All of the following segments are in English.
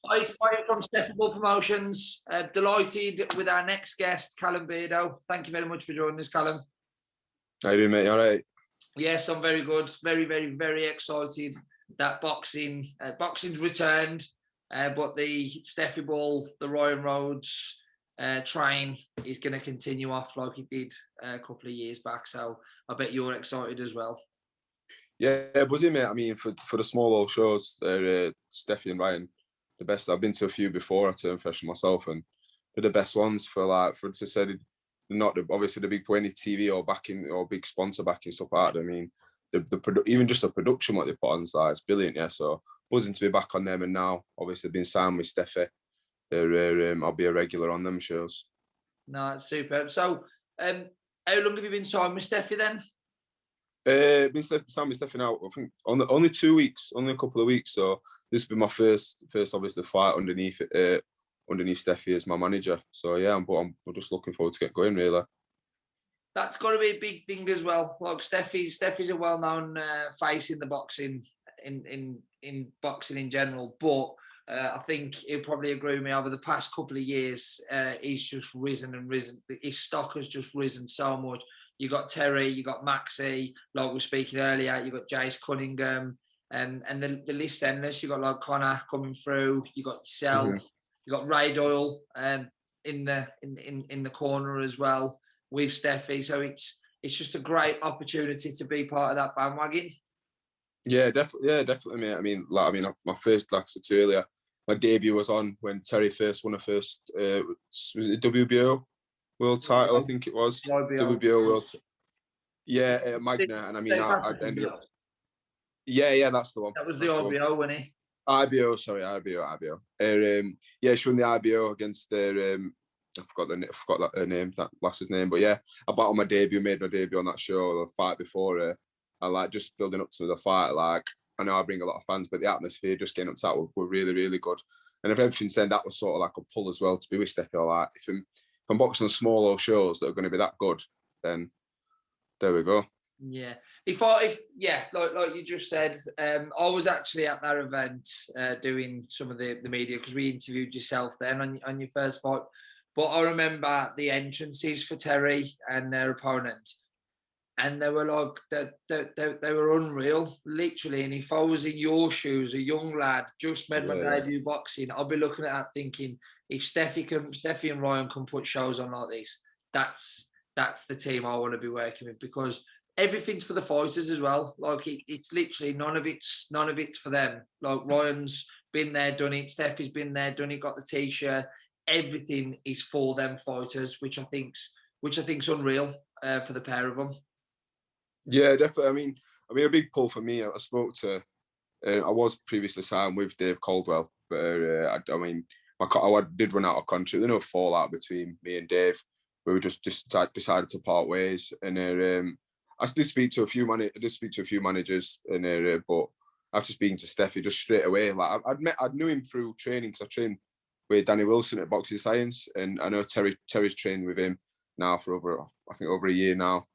Hi, it's Brian from Steffable Promotions. Delighted with our next guest, Callum Beardow. Thank you very much for joining us, Callum. How you doing, mate? All right? Yes, I'm very good. Very, very, very excited that boxing's returned. But the Steffi Ball, the Ryan Rhodes train is going to continue off like it did a couple of years back. So I bet you're excited as well. Yeah, buzzing, mate. I mean, for the small old shows, Steffi and Ryan, the best. I've been to a few before. I turned professional myself, and they're the best ones for to say not obviously the big any TV or backing or big sponsor backing stuff like that. I mean, even just the production what they put on site, it's brilliant. Yeah, so buzzing to be back on them, and now obviously being signed with Steffi, I'll be a regular on them shows. No, it's superb. So, how long have you been signed with Steffi then? Been signed with Steffi now. I think only 2 weeks, only a couple of weeks. So this will be my first obviously fight underneath Steffi as my manager. So yeah, I'm just looking forward to get going really. That's got to be a big thing as well. Like Steffi's a well-known face in the boxing in boxing in general, but I think he'll probably agree with me. Over the past couple of years, he's just risen and risen. His stock has just risen so much. You got Terry, you got Maxi, like we were speaking earlier. You got Jace Cunningham, and the list endless. You got like Connor coming through. You got yourself. You got Ray Doyle in the corner as well with Steffi. So it's just a great opportunity to be part of that bandwagon. Yeah, definitely, mate. I mean, my first, like I said earlier, my debut was on when Terry first won the first was it WBO world title, I think it was. WBO world. Yeah, Magna, and I mean, I ended up. Yeah, that's the one. That was the IBO, wasn't he? IBO. Yeah, she won the IBO against I forgot her name, that lass's name. But yeah, I battled made my debut on that show, the fight before her. I like just building up to the fight. Like I know I bring a lot of fans, but the atmosphere just getting up to that were really, really good. And if everything said, that was sort of like a pull as well to be with Steffi. Like if I'm boxing on small old shows that are going to be that good, then there we go. Yeah. If like you just said, I was actually at that event doing some of the media because we interviewed yourself then on your first fight. But I remember the entrances for Terry and their opponent, and they were like they were unreal, literally. And if I was in your shoes, a young lad just made my debut boxing, I'd be looking at that thinking, if Steffi and Ryan can put shows on like this, that's the team I want to be working with, because everything's for the fighters as well. Like it's literally none of it's for them. Like Ryan's been there, done it. Steffi's been there, done it. Got the t-shirt. Everything is for them fighters, which I think's unreal for the pair of them. Yeah, definitely. I mean, a big pull for me. I spoke to. I was previously signed with Dave Caldwell, but I did run out of contract. There was no fallout between me and Dave. We just decided to part ways, and I did speak to a few managers, and but after speaking to Steffi, just straight away, like I knew him through training because I trained with Danny Wilson at Boxing Science, and I know Terry's trained with him now for over a year now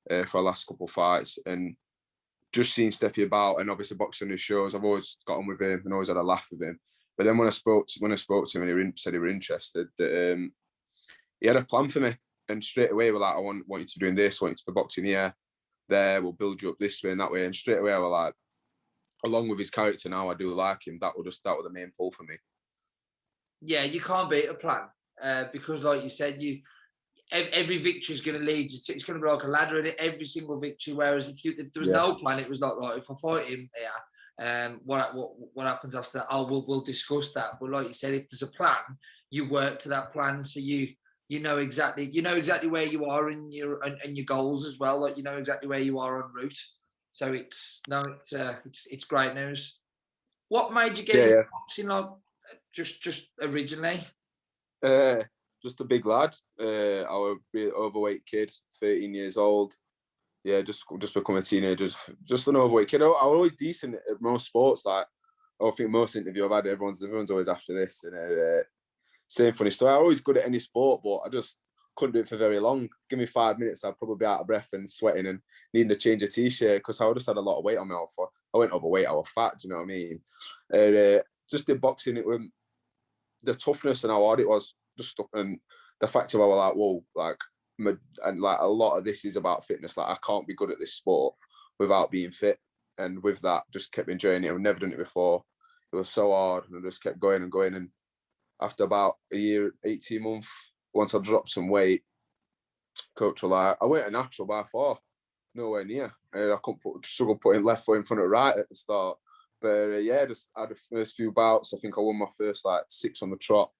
for our last couple of fights, and just seeing Steffi about and obviously boxing his shows, I've always got on with him and always had a laugh with him. But then when I spoke to him and he said he were interested, that he had a plan for me, and straight away we're like, I want you to be doing this, I want you to be boxing here, there, we'll build you up this way and that way, and straight away I was like, along with his character now, I do like him. That was the main pull for me. Yeah, you can't beat a plan because, like you said, every victory is going to lead you to, it's going to be like a ladder in it, every single victory. Whereas if there was no plan, it was like, right, if I fight him here, what happens after that? Oh, we'll discuss that. But like you said, if there's a plan, you work to that plan, so you know exactly where you are in your goals as well. Like you know exactly where you are en route. So it's great news. What made you get into boxing, like just originally? Just a big lad. I was a really overweight kid, 13 years old. Yeah, just become a teenager. Just an overweight kid. I was always decent at most sports. Like I think most interview I've had, everyone's always after this. And same funny story. I'm always good at any sport, but I just couldn't do it for very long. Give me 5 minutes, I'd probably be out of breath and sweating and needing to change a t-shirt because I just had a lot of weight on me. I went overweight, I was fat. Do you know what I mean? And just the boxing, it was the toughness and how hard it was. Just and the fact of I was like, whoa, like, and like a lot of this is about fitness. Like I can't be good at this sport without being fit. And with that, just kept enjoying it. I've never done it before. It was so hard, and I just kept going and going. And after about a year, 18 months, once I dropped some weight, coach was like, I went a natural by far, nowhere near. And I couldn't struggle putting left foot in front of right at the start. But yeah, just had the first few bouts. I think I won my first like 6 on the trot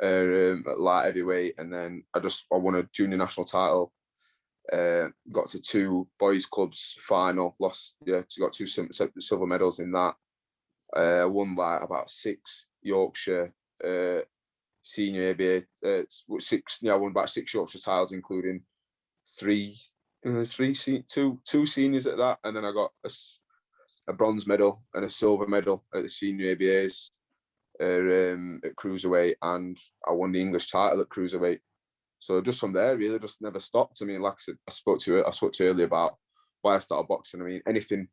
at light heavyweight, and then I won a junior national title. Got to 2 boys clubs final, lost, got 2 silver medals in that. Won like about 6 Yorkshire senior ABA, 6. I won about 6 Yorkshire titles, including 2 seniors at that, and then I got a bronze medal and a silver medal at the senior ABAs at cruiserweight, and I won the English title at cruiserweight. So just from there, really, just never stopped. I mean, like I said, I spoke to you earlier about why I started boxing. I mean, anything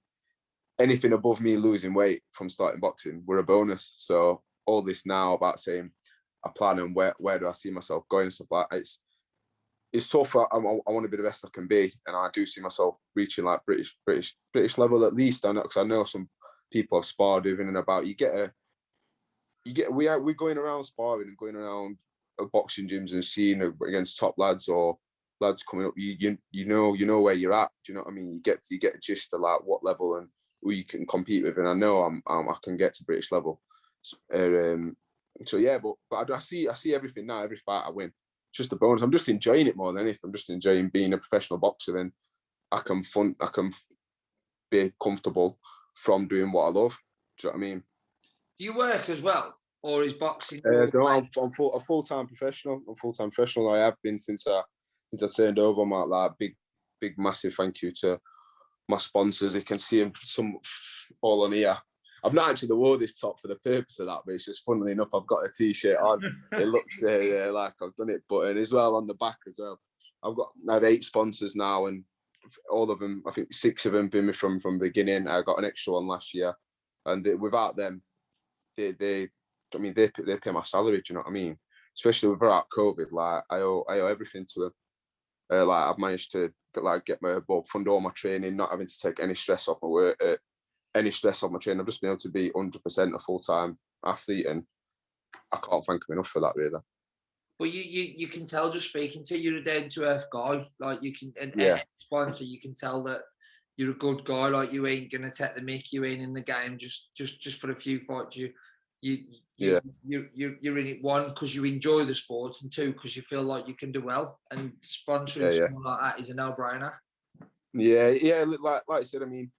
above me losing weight from starting boxing were a bonus. So all this now about saying I plan and where do I see myself going and stuff like that, it's tough. I want to be the best I can be, and I do see myself reaching like British level at least. I know, because I know some people have sparred with in and about. We're going around sparring and going around boxing gyms and seeing against top lads or lads coming up. You know where you're at. Do you know what I mean? You get a gist of like what level and who you can compete with, and I know I can get to British level. So yeah, but I see everything now. Every fight I win, it's just a bonus. I'm just enjoying it more than anything. I'm just enjoying being a professional boxer, and I can be comfortable from doing what I love. Do you know what I mean? Do you work as well, or is boxing? No, I'm a full-time professional. I'm full-time professional. I have been since I turned over. My like big massive thank you to my sponsors. You can see them some all on here. I've not actually wore this top for the purpose of that, but it's just funnily enough, I've got a t-shirt on. It looks like I've done it, but and as well on the back as well. I have 8 sponsors now, and all of them, I think 6 of them been me from the beginning. I got an extra one last year, and without them, they pay my salary. Do you know what I mean? Especially without COVID, like I owe everything to them. Like I've managed to get fund all my training, not having to take any stress off my work, any stress off my training. I've just been able to be 100% a full-time athlete, and I can't thank them enough for that, really. But you can tell just speaking to you, you're a down to earth guy. Like you can, and sponsor, you can tell that you're a good guy. Like you ain't gonna take the mick. You ain't in the game just for a few fights. You're in it, 1 because you enjoy the sport, and 2 because you feel like you can do well. And sponsoring someone like that is a no-brainer. Yeah. Like I said, I mean,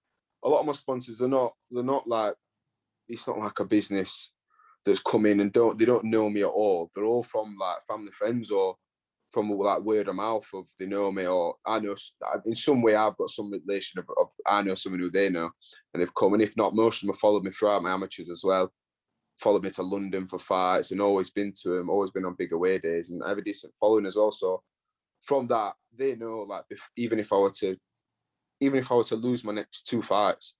a lot of my sponsors they're not like, it's not like a business that's come in and they don't know me at all. They're all from like family, friends, or from like word of mouth of they know me, or I know in some way I've got some relation of I know someone who they know, and they've come. And if not, most of them have followed me throughout my amateurs as well. Followed me to London for fights, and always been to them, always been on big away days, and I have a decent following as well. So from that, they know like even if I were to lose my next 2 fights,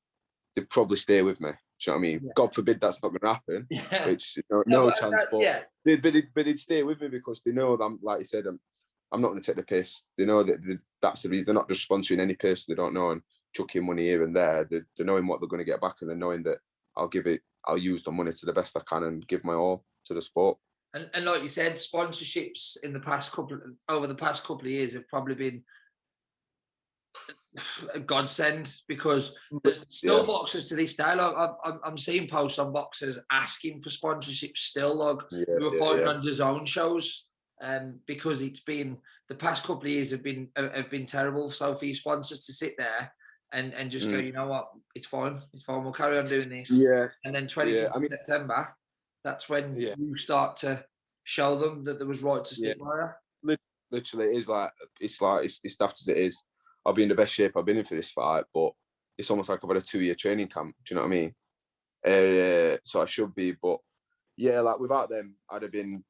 they'd probably stay with me. Do you know what I mean? Yeah. God forbid that's not going to happen. Yeah. Which no chance. They'd stay with me because they know that I'm, like you said, I'm not going to take the piss. They know that that's the reason. They're not just sponsoring any person they don't know and chucking money here and there. They're knowing what they're going to get back, and they're knowing that I'll use the money to the best I can and give my all to the sport. And like you said, sponsorships over the past couple of years have probably been a godsend, because there's still boxers to this day. Like I'm seeing posts on boxers asking for sponsorships still. Like we were fighting on DAZN shows, because it's been the past couple of years have been terrible. So for your sponsors to sit there and just go, you know what, it's fine, we'll carry on doing this. Yeah. And then 25th of September, that's when you start to show them that there was right to stick by you. Literally, it is like it's daft as it is. I'll be in the best shape I've been in for this fight, but it's almost like I've had a 2-year training camp. Do you know what I mean? So I should be, but yeah, like without them, I'd have been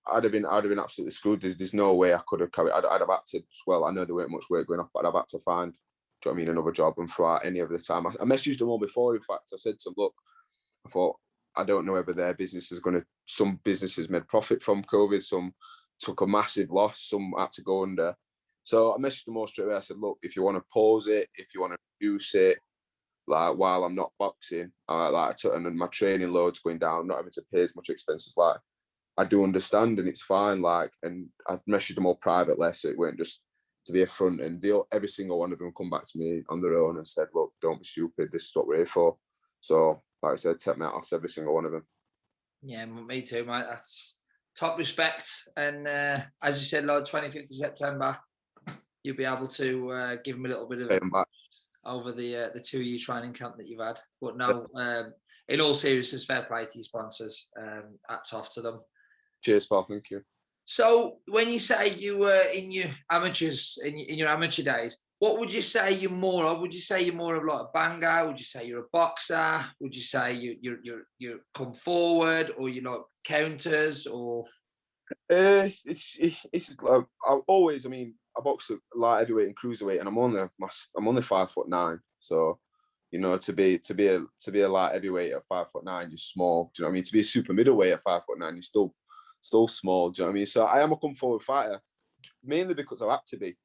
I'd have been absolutely screwed. There's no way I could have carried. I'd have had to. Well, I know there weren't much work going on, but I'd have had to find. Do you know what I mean? Another job and throughout any of the time. I messaged them all before. In fact, I said to them, look, I thought I don't know whether their business is going to. Some businesses made profit from COVID. Some took a massive loss. Some had to go under. So I messaged them all straight away. I said, look, if you want to pause it, if you want to reduce it, like while I'm not boxing, and my training load's going down, not having to pay as much expenses, like I do understand, and it's fine. Like, and I messaged them all privately, so it weren't just to be a front. And every single one of them come back to me on their own and said, look, don't be stupid. This is what we're here for. So, like I said, take me out off every single one of them. Yeah, me too, mate. That's top respect. And as you said, like 25th of September, you'll be able to give them a little bit of it over the 2-year training camp that you've had. But no, in all seriousness, fair play to your sponsors. Hats off to them. Cheers, pal. Thank you. So when you say you were in your amateurs, in your amateur days, what would you say you're more of? Would you say you're more of like a banger? Would you say you're a boxer? Would you say you come forward, or you like counters, or? It's like I mean, I box at light heavyweight and cruiserweight, and I'm only 5'9", so you know, to be a light heavyweight at 5'9", you're small. Do you know what I mean? To be a super middleweight at 5'9", you're still small. Do you know what I mean? So I am a come forward fighter, mainly because I had to be.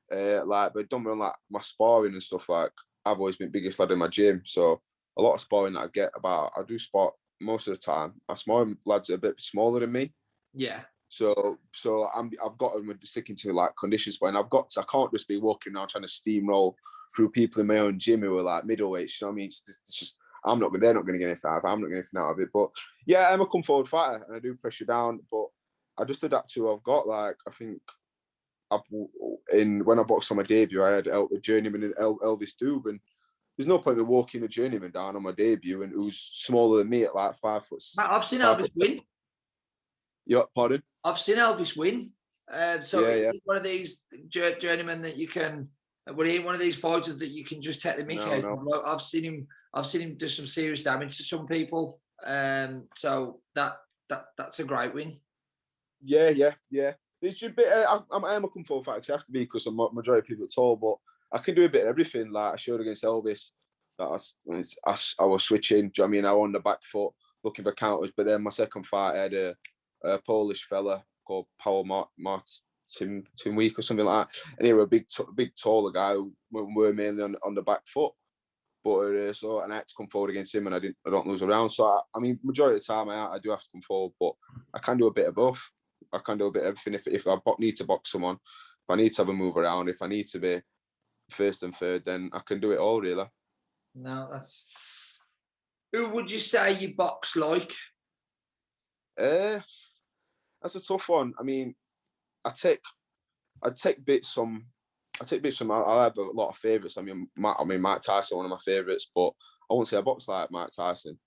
But don't mean like my sparring and stuff. Like I've always been biggest lad in my gym, so a lot of sparring that I get I do spar most of the time. I spar with lads that are a bit smaller than me. Yeah. So I've got them sticking to like condition sparring. I can't just be walking around trying to steamroll through people in my own gym who are like middleweights. You know what I mean? It's just they're not going to get anything out of it. I'm not getting anything out of it. But yeah, I'm a come forward fighter and I do pressure down, but I just adapt to what I've got. Like I think when I boxed on my debut, I had a journeyman in Elvis Doob, and there's no point in walking a journeyman down on my debut and who's smaller than me at like 5 foot. I've seen Elvis win. Yeah, pardon? I've seen Elvis win. Yeah. One of these journeymen that you can. Well, he ain't one of these fighters that you can just take the mick out of. Like, I've seen him do some serious damage to some people. So that's a great win. Yeah. It should be. I am a come forward fighter. It has to be because the majority of people are tall, but I can do a bit of everything. Like I showed against Elvis, that I was switching. Do you know what I mean? I was on the back foot looking for counters, but then my second fight I had a Polish fella called Paul Martin Week or something like that, and he was a big taller guy who were mainly on the back foot. But so and I had to come forward against him, and I don't lose a round. So I mean, majority of the time I do have to come forward, but I can do a bit of both. I can do a bit of everything. If I need to box someone, if I need to have a move around, if I need to be first and third, then I can do it all really. No, that's. Who would you say you box like? That's a tough one. I mean, I take bits from. I have a lot of favourites. I mean, Mike Tyson, one of my favourites, but I won't say I box like Mike Tyson.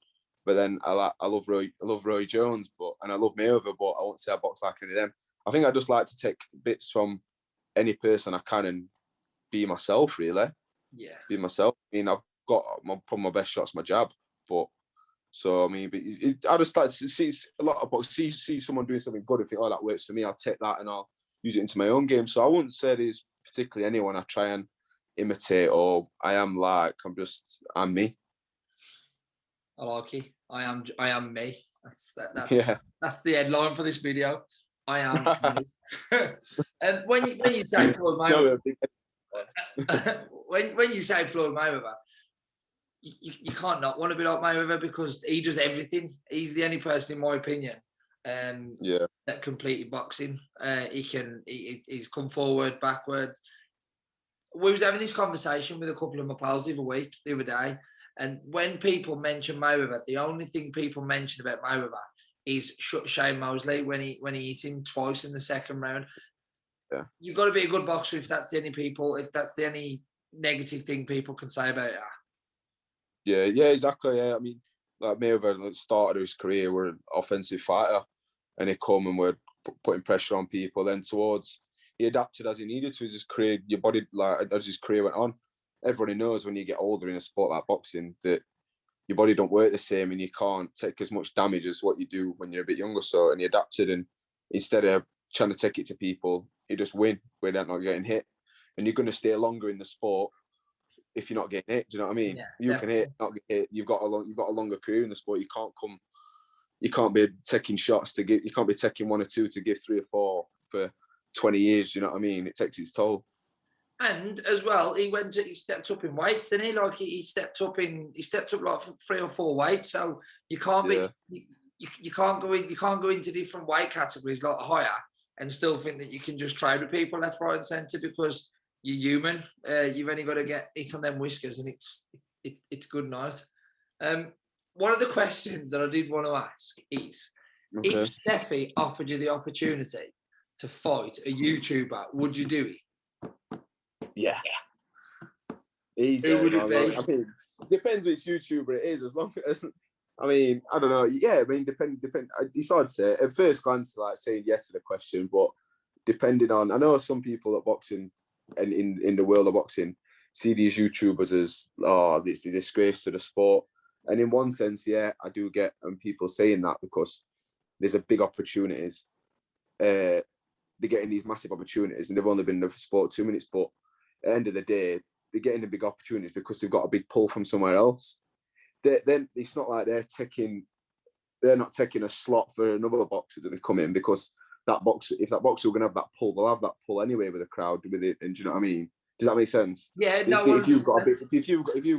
But then I love Roy Jones, and I love Mayweather, but I won't say I box like any of them. I think I just like to take bits from any person I can and be myself, really. Yeah. Be myself. I mean, I've got probably my best shot's my jab, but so I mean, I just like to see a lot of boxers, see someone doing something good and think, oh, that works for me. I'll take that and I'll use it into my own game. So I wouldn't say there's particularly anyone I try and imitate, or I'm me. I like it. I am me. Yeah. That's the headline for this video. I am me. And when you say Floyd Mayweather, when you say Floyd Mayweather, you can't not want to be like Mayweather because he does everything. He's the only person, in my opinion, that completed boxing. He's come forward, backwards. We was having this conversation with a couple of my pals the other day, and when people mention Mayweather, the only thing people mention about Mayweather is Shane Mosley when he hit him twice in the second round. Yeah, you've got to be a good boxer if that's the only negative thing people can say about it. Yeah, exactly. Yeah, I mean, like Mayweather at the start of his career were an offensive fighter, and he come and were putting pressure on people. Then he adapted as he needed to his career. Your body, like as his career went on, everybody knows when you get older in a sport like boxing that your body don't work the same, and you can't take as much damage as what you do when you're a bit younger. So, and he adapted, and instead of trying to take it to people, you just win without not getting hit. And you're going to stay longer in the sport if you're not getting hit. Do you know what I mean? Yeah, you can hit, not get hit. You've got a longer career in the sport. You can't be taking shots to give. You can't be taking 1 or 2 to give 3 or 4 for 20 years. Do you know what I mean? It takes its toll. And as well, he stepped up in weights, didn't he? Like he stepped up like 3 or 4 weights. So you can't be, you can't go into different weight categories like higher and still think that you can just trade with people left, right, and centre because you're human. You've only got to get it on them whiskers, and it's good night. One of the questions that I did want to ask is, if Steffi offered you the opportunity to fight a YouTuber, would you do it? Yeah. Easy. Who would it be? I mean, depends which YouTuber it is. As long as, I mean, I don't know. Yeah, I mean, depend. It's hard to say. At first glance, like saying yes to the question, but depending on, I know some people at boxing and in the world of boxing see these YouTubers as, oh, it's the disgrace to the sport. And in one sense, yeah, I do get people saying that because there's a big opportunities. They're getting these massive opportunities, and they've only been in the sport 2 minutes. But at the end of the day, they're getting the big opportunities because they've got a big pull from somewhere else. Then it's not like they're not taking a slot for another boxer that they come in, because if that boxer were going to have that pull, they'll have that pull anyway with the crowd with it. And do you know what I mean? Does that make sense? Yeah. If you've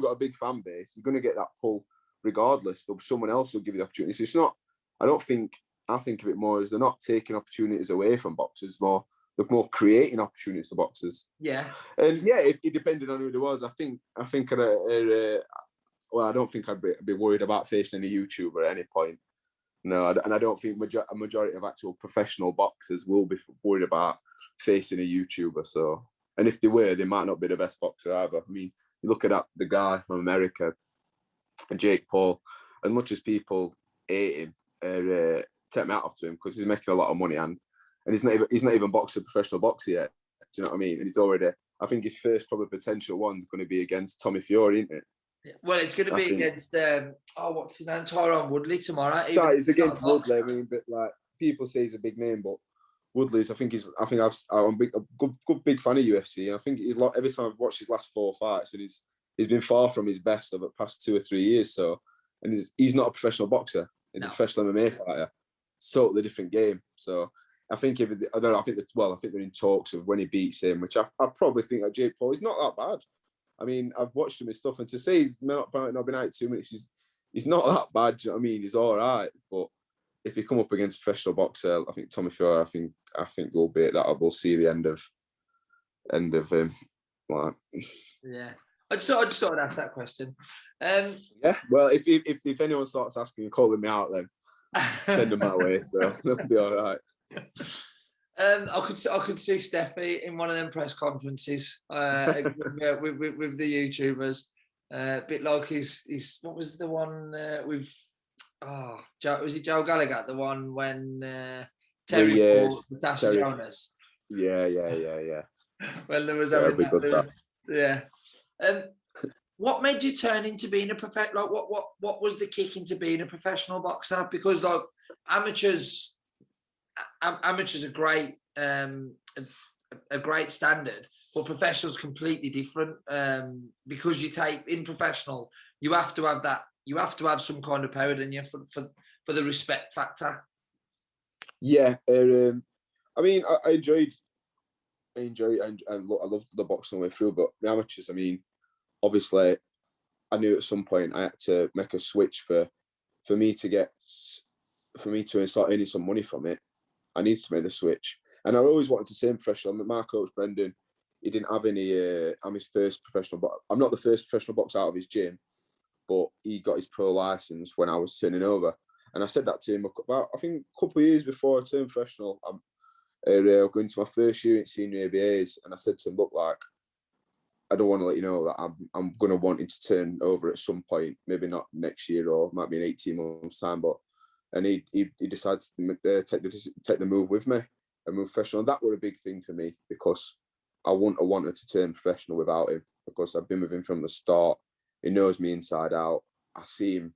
got a big fan base, you're going to get that pull regardless. But someone else will give you the opportunity. So it's not. I think of it more as they're not taking opportunities away from boxers. They're more creating opportunities for boxers. Yeah. And yeah, it depended on who it was. I don't think I'd be worried about facing a YouTuber at any point. No, and I don't think a majority of actual professional boxers will be worried about facing a YouTuber. So, and if they were, they might not be the best boxer either. I mean, you look at the guy from America, Jake Paul. As much as people hate him, take me out of him because he's making a lot of money, and he's not even professional boxer yet. Do you know what I mean? And he's already. I think his first probably potential one's going to be against Tommy Fury, isn't it? Well, it's going to be against what's his name, Tyron Woodley tomorrow. It's against Woodley. I mean, but like people say he's a big name, but Woodley's. I'm a big fan of UFC, and I think he's like, every time I've watched his last 4 fights, and he's been far from his best over the past 2 or 3 years. So, and he's not a professional boxer; he's a professional MMA fighter. Totally different game. So, I think I think they're in talks of when he beats him, which I probably think that Jake Paul is not that bad. I mean, I've watched him and stuff, and to say he's not been out 2 minutes, he's not that bad. Do you know what I mean? He's all right, but if you come up against a professional boxer, I think Tommy Fury, I think will be that. We'll see the end of him. Like, yeah, I just sort of ask that question. Yeah, well, if anyone starts asking and calling me out, then send them my way. So that'll be all right. I could see Steffi in one of them press conferences with the YouTubers, a bit like his what was the one with was it Joe Gallagher, the one when Terry fought Natasha Jonas? Yeah. When there was what made you turn into being a professional? Like what was the kick into being a professional boxer? Because like amateurs are great, a great standard, but professionals completely different. Because in professional, you have to have some kind of power in you for the respect factor. Yeah, I mean, I enjoyed and I loved the boxing way through, but the amateurs, I mean, obviously, I knew at some point I had to make a switch for me to start earning some money from it. I need to make the switch. And I always wanted to turn professional. My coach, Brendan, he didn't have any, I'm his first professional, but I'm not the first professional boxer out of his gym, but he got his pro license when I was turning over. And I said that to him about, I think, a couple of years before I turned professional. I'm going to my first year in senior ABAs, and I said to him, look, like, I don't want to let you know that I'm going to want to turn over at some point, maybe not next year or might be in 18 months' time, but and he decided to take the move with me and move professional. And that were a big thing for me because I wouldn't have wanted to turn professional without him, because I've been with him from the start. He knows me inside out. I see him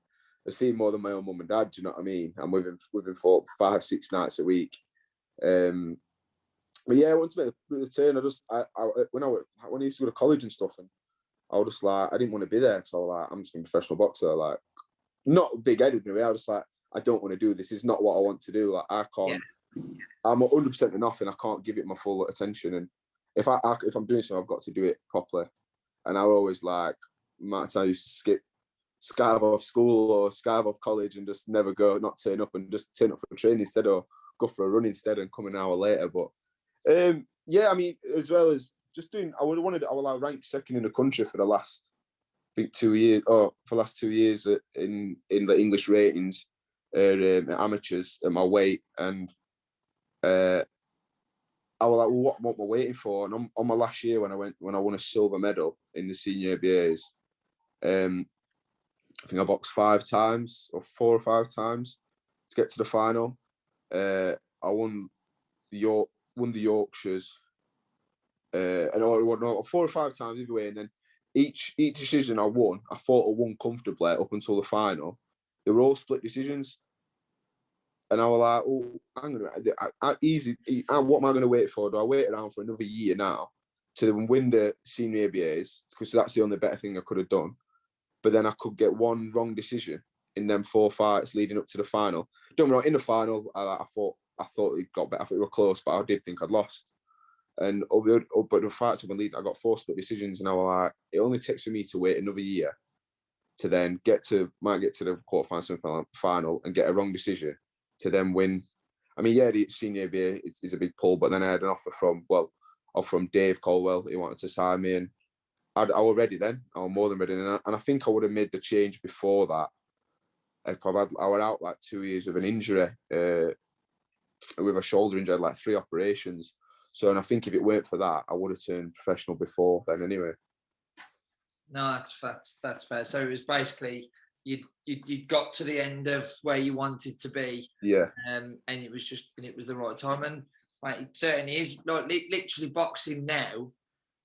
more than my own mum and dad. Do you know what I mean? I'm with him for 5-6 nights a week, But yeah, I wanted to make the turn. When I used to go to college and stuff, and I was just like, I didn't want to be there, so like, I'm just a professional boxer. Like, not big-headed in a way. I was just like, I don't want to do this. It's not what I want to do. Like, I can't. Yeah. I'm 100% enough, and I can't give it my full attention. And if I'm doing something, I've got to do it properly. And I always like, I used to skive off school or skive off college and just never go, not turn up, and just turn up for training instead, or go for a run instead and come an hour later. But yeah, I mean, as well as just doing, I was ranked second in the country for the last, I think 2 years, for the last 2 years in the English ratings, amateurs at my weight, and I was like, well, what am I waiting for? And on my last year when I won a silver medal in the senior ABAs, I think I boxed 5 times or 4 or 5 times to get to the final. I won the Yorkshires, and 4 or 5 times either way. And then each decision I won, I thought I won comfortably up until the final. They were all split decisions. And I was like, oh, hang on, what am I going to wait for? Do I wait around for another year now to win the senior ABAs? Because that's the only better thing I could have done. But then I could get one wrong decision in them 4 fights leading up to the final. Don't get me wrong, in the final, I thought it got better. I thought we were close, but I did think I'd lost. And but the fights of lead, I got 4 split decisions, and I was like, it only takes for me to wait another year to then might get to the quarterfinal, final, and get a wrong decision to then win. I mean, yeah, the senior ABA is a big pull, but then I had an offer from Dave Caldwell. He wanted to sign me, and I was ready then. I was more than ready, and I think I would have made the change before that. I was out like 2 years with an injury, with a shoulder injury, like 3 operations. So, and I think if it weren't for that, I would have turned professional before then anyway. No, that's fair. So it was basically you'd got to the end of where you wanted to be, yeah. And it was the right time, and like, it certainly is. Like literally, boxing now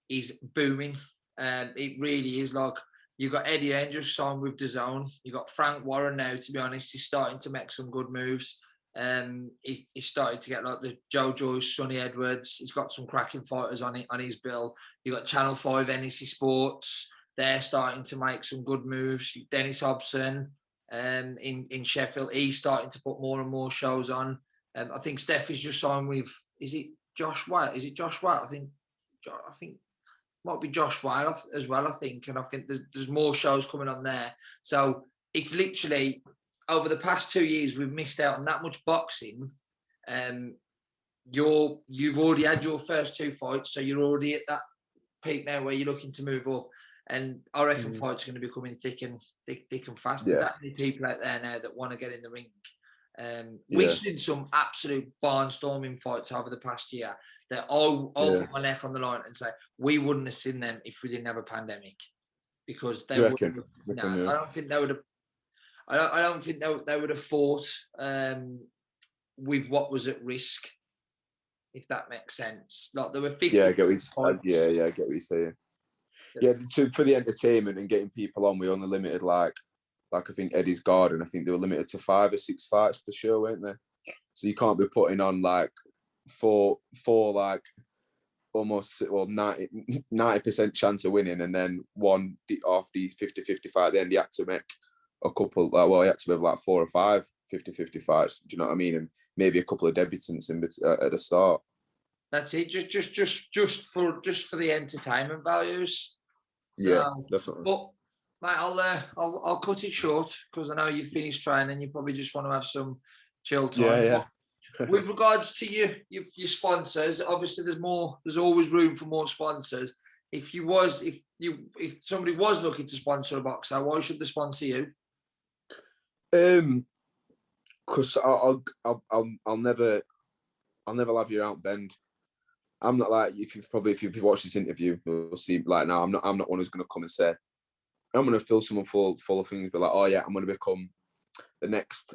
is booming. It really is. Like, you got Eddie Hearn just signed with DAZN. You got Frank Warren now. To be honest, he's starting to make some good moves. He's started to get like the Joe Joyce, Sonny Edwards. He's got some cracking fighters on his bill. You got Channel 5, NEC Sports. They're starting to make some good moves. Dennis Hobson in Sheffield, he's starting to put more and more shows on. I think Steph is just signed with, is it Josh White? Is it Josh White? I think it might be Josh White as well, I think. And I think there's more shows coming on there. So it's literally, over the past 2 years, we've missed out on that much boxing. You've already had your first 2 fights, so you're already at that peak now where you're looking to move up. And I reckon fights are going to be coming thick and fast. Yeah. There's that many people out there now that want to get in the ring. We've seen some absolute barnstorming fights over the past year that I'll put my neck on the line and say we wouldn't have seen them if we didn't have a pandemic, because they would. I don't think they would have. I don't think they would have fought with what was at risk, if that makes sense. Like, there were 50. Yeah, I get what you're saying. Yeah, for the entertainment and getting people on, we only limited like I think Eddie's Garden. I think they were limited to 5 or 6 fights per show, weren't they? So you can't be putting on like four like almost 90% chance of winning, and then one off the 50-50 fight. At the end, you had to make a couple. You had to have like 4 or 5 50-50 fights. Do you know what I mean? And maybe a couple of debutants at the start. That's it. Just for the entertainment values. So, yeah, definitely. But mate, I'll cut it short because I know you've finished training. You probably just want to have some chill time. Yeah. With regards to your sponsors, obviously there's always room for more sponsors. If somebody was looking to sponsor a boxer, why should they sponsor you? Because I'll never have you outbend. I'm not like, if you've watched this interview, you'll see, like, now I'm not one who's going to come and say I'm going to fill someone full of things, but like, oh yeah, I'm going to become the next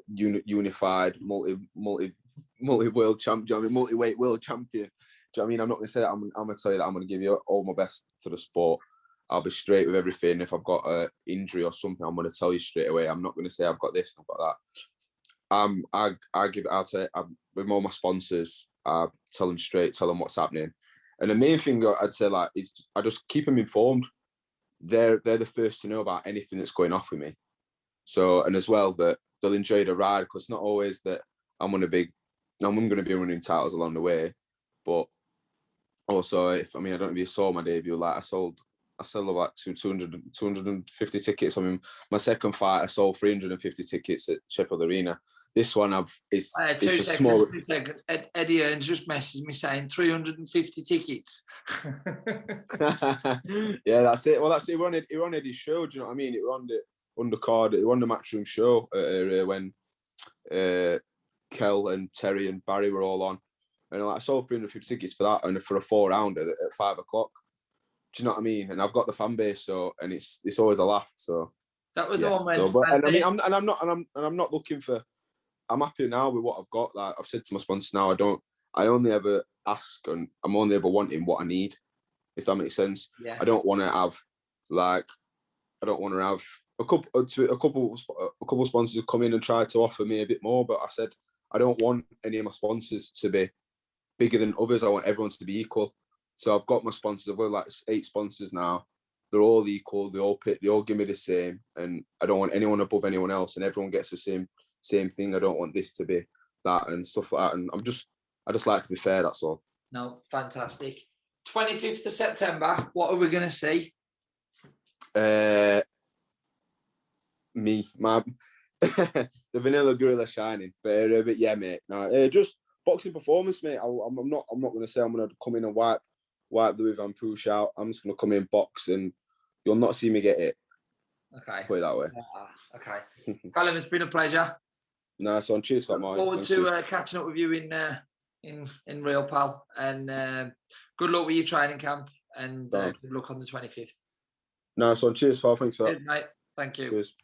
unified multi-world champion, multi-weight world champion. Do you know what I mean? I'm not going to say that. I'm going to tell you that I'm going to give you all my best to the sport. I'll be straight with everything. If I've got an injury or something, I'm going to tell you straight away. I'm not going to say I've got this, I've got that. I give it out to with all my sponsors. I tell them straight, tell them what's happening, and the main thing I'd say like is I just keep them informed. They're the first to know about anything that's going off with me. So, and as well that they'll enjoy the ride, because it's not always that I'm going to be running titles along the way, but also I don't know if you saw my debut, like I sold about 250 tickets. I mean, my second fight I sold 350 tickets at Sheffield Arena. This one it's a small. 2 seconds. Eddie Earns just messaged me saying 350 tickets. Yeah, that's it. Well, that's it. We're on Eddie's show. Do you know what I mean? It were on the undercard. It were on the Matchroom show when Kel and Terry and Barry were all on, and I sold 350 tickets for that, and for a 4-rounder at 5 o'clock. Do you know what I mean? And I've got the fan base, so, and it's always a laugh. So that was the one when. So, I'm not looking for. I'm happy now with what I've got. Like I've said to my sponsors now, I only ever ask, and I'm only ever wanting what I need, if that makes sense. Yeah. I don't want to have a couple of sponsors come in and try to offer me a bit more, but I said I don't want any of my sponsors to be bigger than others. I want everyone to be equal. So I've got my sponsors. I've got like 8 sponsors now. They're all equal. They all give me the same, and I don't want anyone above anyone else, and everyone gets the same thing. I don't want this to be that and stuff like that. And I just like to be fair. That's all. No, fantastic. 25th of September. What are we going to see? My the Vanilla Gorilla shining, but yeah, mate. No, just boxing performance, mate. I'm not going to say I'm going to come in and wipe the Louis Van Pooch out. I'm just going to come in, box, and you'll not see me get it. Okay. Put it that way. Okay. Callum, it's been a pleasure. Nice one. Cheers for that, mate. Forward to catching up with you in real, pal. And good luck with your training camp, and good luck on the 25th. Nice one. Cheers, pal. Thanks for that. Cheers, mate. Thank you. Cheers.